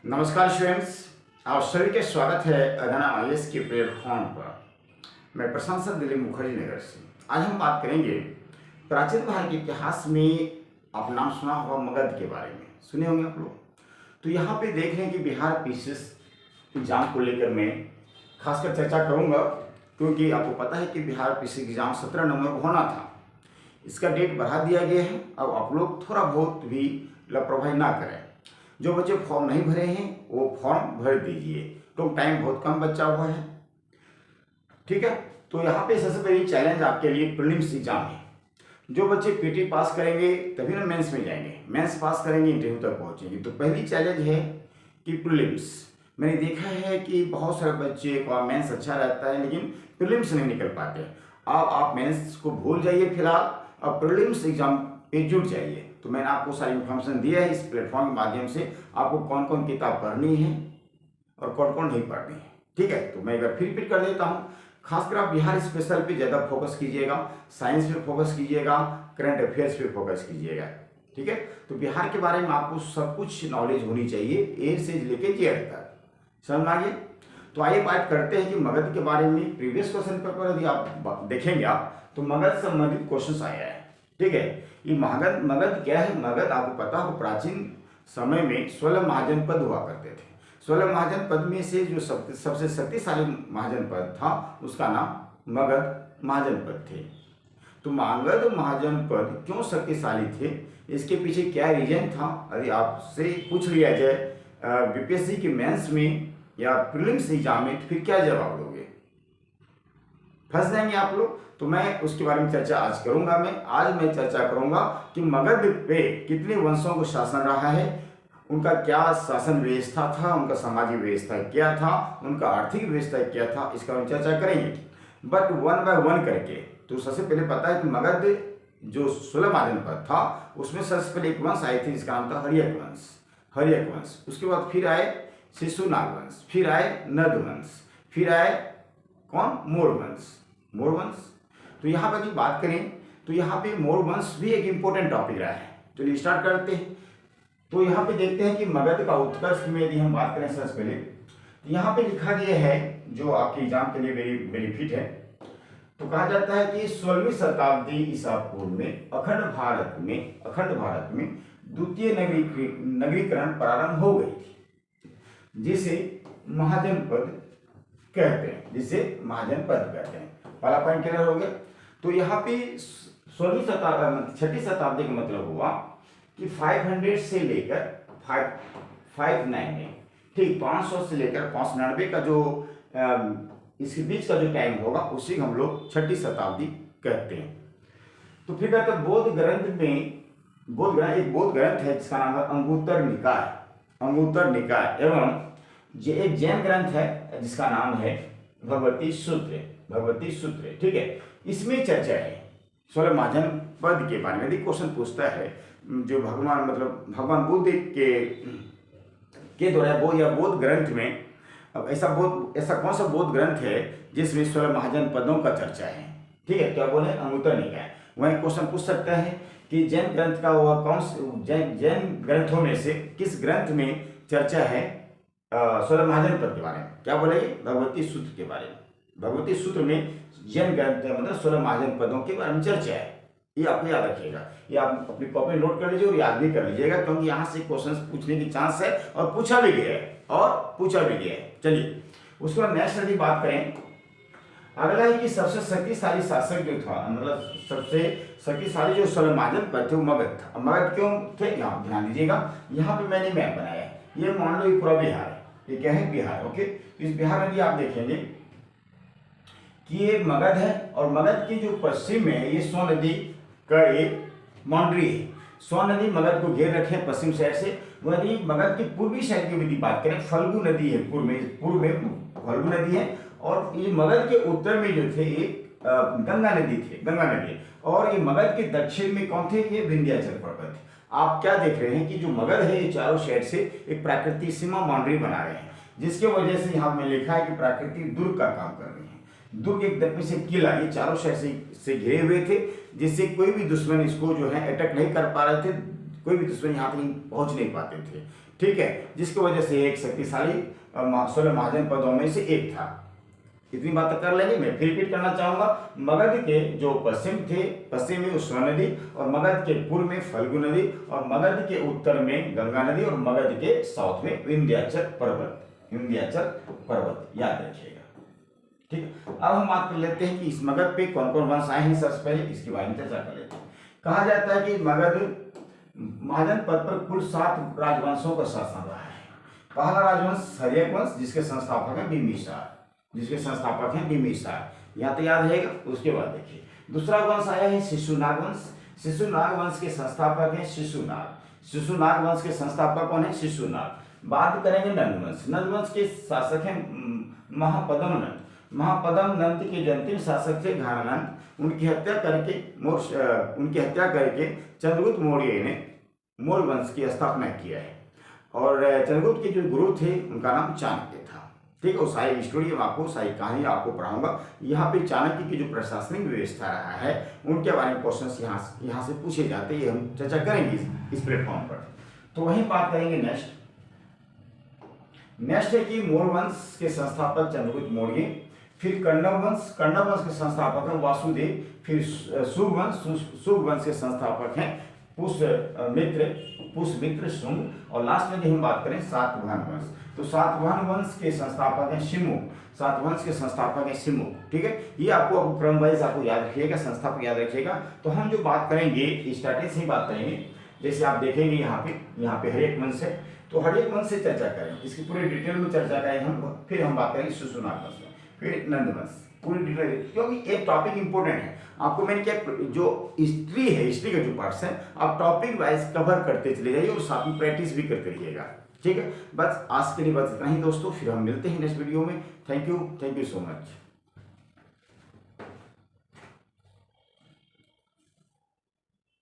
नमस्कार स्टूडेंट्स, आप सभी के स्वागत है अदाना आईएएस के प्लेटफॉर्म पर। मैं प्रशंसक दिलीप मुखर्जी नगर से। आज हम बात करेंगे प्राचीन भारत के इतिहास में। आप नाम सुना होगा मगध के बारे में, सुने होंगे आप लोग। तो यहाँ पे देख रहे हैं कि बिहार पीसीएस एग्जाम को लेकर मैं खासकर चर्चा करूँगा, क्योंकि आपको पता है कि बिहार पीसीएस एग्जाम 17 नवंबर को होना था। इसका डेट बढ़ा दिया गया है। अब आप लोग थोड़ा बहुत भी लापरवाही ना करें। जो बच्चे फॉर्म नहीं भरे हैं वो फॉर्म भर दीजिए, तो टाइम बहुत कम बचा हुआ है। ठीक है, तो यहाँ पे सबसे पहले चैलेंज आपके लिए प्रीलिम्स एग्जाम है। जो बच्चे पीटी पास करेंगे तभी ना मेंस में जाएंगे, मेंस पास करेंगे इंटरव्यू तक पहुँचेंगे। तो पहली चैलेंज है कि प्रीलिम्स। मैंने देखा है कि बहुत सारे बच्चे का मेंस अच्छा रहता है लेकिन प्रीलिम्स नहीं निकल पाते। अब आप मेंस को भूल जाइए फिलहाल, अब प्रीलिम्स एग्जाम पे जुट जाइए। तो मैंने आपको सारी इन्फॉर्मेशन दिया है इस प्लेटफॉर्म के माध्यम से, आपको कौन कौन किताब पढ़नी है और कौन कौन नहीं पढ़नी है। ठीक है, तो मैं एक बार फिर रिपीट कर देता हूँ। खासकर आप बिहार स्पेशल पे ज़्यादा फोकस कीजिएगा, साइंस पे फोकस कीजिएगा, करंट अफेयर्स पे फोकस कीजिएगा। ठीक है, तो बिहार के बारे में आपको सब कुछ नॉलेज होनी चाहिए, ए से लेके जेड तक। समझ में आ गया? तो आइए बात करते हैं कि मगध के बारे में। प्रीवियस क्वेश्चन पेपर यदि आप देखेंगे तो मगध संबंधित क्वेश्चन आया है। ठीक है, ये मगध क्या है? मगध आपको पता हो प्राचीन समय में 16 महाजनपद हुआ करते थे। 16 महाजनपद में से जो सबसे शक्तिशाली महाजनपद था उसका नाम मगध महाजनपद थे। तो मगध महाजनपद क्यों शक्तिशाली थे, इसके पीछे क्या रीजन था? यदि आपसे पूछ लिया जाए बीपीएससी के मेंस में या प्रीलिम्स एग्जाम में, फिर क्या जवाब दोगे? फंस जाएंगे आप लोग। तो मैं उसके बारे में चर्चा आज करूंगा। आज मैं चर्चा करूंगा कि मगध पे कितने वंशों को शासन रहा है, उनका क्या शासन व्यवस्था था, उनका सामाजिक व्यवस्था क्या था, उनका आर्थिक व्यवस्था क्या था, इसका हम चर्चा करेंगे बट वन बाय वन करके। तो सबसे पहले पता है कि मगध जो 16 महाजनपद था उसमें सबसे पहले एक वंश आई थी जिसका नाम था हर्यक वंश। उसके बाद फिर आए शिशुनाग वंश, फिर आए नद वंश, फिर आए कौन? मोर वंश। तो यहाँ पर बात करें तो यहाँ पे मोर वंश भी एक इम्पोर्टेंट टॉपिक रहा है। चलिए स्टार्ट करते हैं। तो यहाँ पे देखते हैं कि मगध का उत्कर्ष में यदि हम बात करें सबसे पहले, तो यहाँ पे लिखा गया है जो आपके एग्जाम के लिए वेरी बेनिफिट है। तो कहा जाता है कि 16वीं शताब्दी ईसा पूर्व में अखंड भारत में द्वितीय नगरीकरण प्रारंभ हो गई थी, जिसे महाजनपद कहते हैं। पहला पॉइंट क्लियर हो गया। तो यहाँ पे 16वीं शताब्दी 6वीं शताब्दी का मतलब हुआ कि 500 से लेकर 599, ठीक 500 से लेकर 599 का जो इसके बीच का जो टाइम होगा उसी को हम लोग 6वीं शताब्दी कहते हैं। तो फिर कहते हैं बौद्ध ग्रंथ एक बौद्ध ग्रंथ है जिसका नाम है अंगुत्तर निकाय एवं एक जैन ग्रंथ है जिसका नाम है भगवती सूत्र। ठीक है, इसमें चर्चा है 16 महाजनपद के बारे में। यदि क्वेश्चन पूछता है जो भगवान बुद्ध के द्वारा बौद्ध ग्रंथ में, अब ऐसा कौन सा बौद्ध ग्रंथ है जिसमें 16 महाजनपदों का चर्चा है? ठीक है, क्या बोले? अंगुत्तर निकाय। वही क्वेश्चन पूछ सकता है कि जैन ग्रंथ का वह कौन से जैन ग्रंथों में से किस ग्रंथ में चर्चा है 16 महाजनपद के बारे में? क्या बोलेंगे? भगवती सूत्र के बारे में। भगवती सूत्र में जैन ग्रंथ मतलब 16 महाजनपदों के बारे में चर्चा है। ये आपको याद रखिएगा, ये आप अपनी कॉपी नोट कर लीजिए और याद भी कर लीजिएगा, क्योंकि यहाँ से क्वेश्चन पूछने की चांस है और पूछा भी गया है। चलिए उसके बाद नेक्स्ट यदि बात करें, अगला है कि सबसे शक्तिशाली शासक जो था, मतलब सबसे शक्तिशाली जो 16 महाजनपद थे वो मगध था। मगध क्यों थे? यहाँ ध्यान दीजिएगा, यहाँ पे मैंने मैप बनाया है। ये मान लो ये पूरा बिहार है, ये क्या है? बिहार। ओके, तो इस बिहार में भी आप देखेंगे कि ये मगध है और मगध की जो पश्चिम में है ये सोन नदी का एक बाउंड्री है। सोन नदी मगध को घेर रखे पश्चिम साइड से। वही मगध की पूर्वी साइड की यदि बात करें, फल्गु नदी है, पूर्व में फल्गु नदी है, और ये मगध के उत्तर में जो थे एक गंगा नदी, और ये मगध के दक्षिण में कौन थे? ये विंध्याचल पर्वत। आप क्या देख रहे हैं कि जो मगध है ये चारों साइड से एक प्राकृतिक सीमा बाउंड्री बना रहे हैं, जिसके वजह से यहाँ में लिखा है कि प्राकृतिक दुर्ग का काम कर रहे हैं। दुर्ग एक तरह से किला, ये चारों साइड से घिरे हुए थे, जिससे कोई भी दुश्मन इसको जो है अटैक नहीं कर पा रहे थे, कोई भी दुश्मन यहाँ तक पहुँच नहीं पाते थे। ठीक है, जिसकी वजह से एक शक्तिशाली 16 महाजन पदों में से एक था। इतनी बात कर लेंगे। मैं फिर रिपीट करना चाहूंगा, मगध के जो पश्चिम में उष्ण नदी, और मगध के पूर्व में फल्गु नदी, और मगध के उत्तर में गंगा नदी, और मगध के साउथ में विंध्याचल पर्वत याद रखिएगा। ठीक है, अब हम बात कर लेते हैं कि इस मगध पे कौन कौन वंश आए हैं। सबसे पहले इसके बारे में चर्चा कर लेते हैं। कहा जाता है कि मगध महाजन पद पर कुल 7 राजवंशों का शासन रहा है। पहला राजवंश हर्यक वंश, जिसके संस्थापक हैं बिंबिसार, यहाँ तो याद रहेगा। उसके बाद देखिए दूसरा वंश आया है शिशुनाग वंश। शिशुनाग वंश के संस्थापक हैं शिशुनाग वंश के संस्थापक कौन है? शिशुनाग। बात करेंगे नंद वंश। नंद वंश के शासक हैं महापदम नंद के जो अंतिम शासक थे घानानंद। उनकी हत्या करके चंद्रगुप्त मौर्य ने मौर्य वंश की स्थापना किया है। और चंद्रगुप्त के जो गुरु थे उनका नाम चाणक्य था। ठीक है, वो सारी स्टोरी सारी कहानी आपको पढ़ाऊंगा। यहाँ पे चाणक्य की जो प्रशासनिक व्यवस्था रहा है उनके बारे में क्वेश्चंस यहाँ से पूछे जाते हैं। हम चर्चा करेंगे इस प्लेटफॉर्म पर। तो वहीं बात करेंगे नेक्स्ट है कि मौर्य वंश के संस्थापक चंद्रगुप्त मौर्य, फिर कण्व वंश के संस्थापक हैं वासुदेव, फिर शुंग वंश के संस्थापक हैं पुष्यमित्र शुंग, और लास्ट में हम बात करें सातवाहन वंश। तो सातवाहन वंश के संस्थापक हैं शिमुक। ठीक है, ये आपको क्रम वाइज आपको याद रखिएगा, संस्थापक याद रखिएगा। तो हम जो बात करेंगे स्टार्टिंग से ही बात करेंगे। जैसे आप देखेंगे यहाँ पे हर्यक वंश है, तो हर्यक वंश से चर्चा करेंगे, इसकी पूरी डिटेल में चर्चा करेंगे हम। फिर हम बात करेंगे शिशुनाग वंश में, फिर नंद वंश, पूरी डिटेल, क्योंकि एक टॉपिक इंपॉर्टेंट है। आपको मैंने क्या जो हिस्ट्री के जो पार्ट्स हैं आप टॉपिक वाइज कवर करते चले जाइए और साथ में प्रैक्टिस भी करते रहिएगा। ठीक है, बस आज के लिए बस इतना ही दोस्तों। फिर हम मिलते हैं नेक्स्ट वीडियो में। Thank you so much.